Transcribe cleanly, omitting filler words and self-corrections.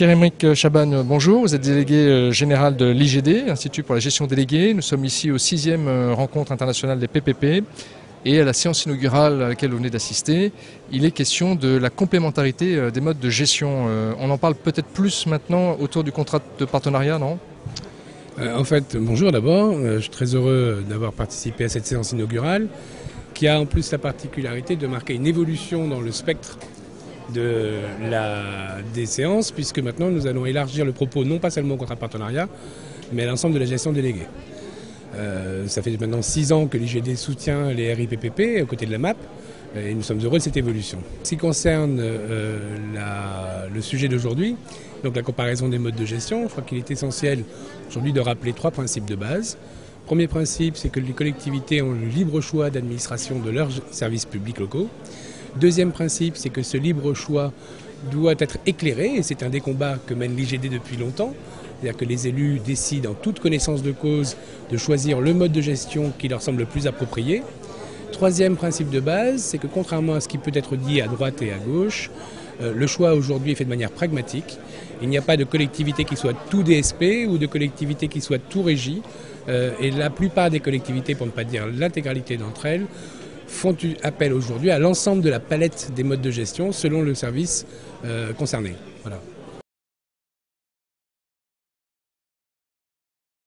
Pierre-Emerick Chaban, bonjour. Vous êtes délégué général de l'IGD, Institut pour la gestion déléguée. Nous sommes ici au 6e rencontre internationale des PPP. Et à la séance inaugurale à laquelle vous venez d'assister, il est question de la complémentarité des modes de gestion. On en parle peut-être plus maintenant autour du contrat de partenariat, non ? En fait, bonjour d'abord. Je suis très heureux d'avoir participé à cette séance inaugurale qui a en plus la particularité de marquer une évolution dans le spectre des séances, puisque maintenant nous allons élargir le propos non pas seulement au contrat de partenariat, mais à l'ensemble de la gestion déléguée. Ça fait maintenant 6 ans que l'IGD soutient les RIPPP aux côtés de la MAP et nous sommes heureux de cette évolution. En ce qui concerne le sujet d'aujourd'hui, donc la comparaison des modes de gestion, je crois qu'il est essentiel aujourd'hui de rappeler 3 principes de base. Premier principe, c'est que les collectivités ont le libre choix d'administration de leurs services publics locaux. Deuxième principe, c'est que ce libre choix doit être éclairé, et c'est un des combats que mène l'IGD depuis longtemps. C'est-à-dire que les élus décident en toute connaissance de cause de choisir le mode de gestion qui leur semble le plus approprié. Troisième principe de base, c'est que contrairement à ce qui peut être dit à droite et à gauche, le choix aujourd'hui est fait de manière pragmatique. Il n'y a pas de collectivité qui soit tout DSP ou de collectivité qui soit tout régie. Et la plupart des collectivités, pour ne pas dire l'intégralité d'entre elles, font appel aujourd'hui à l'ensemble de la palette des modes de gestion selon le service concerné. Voilà.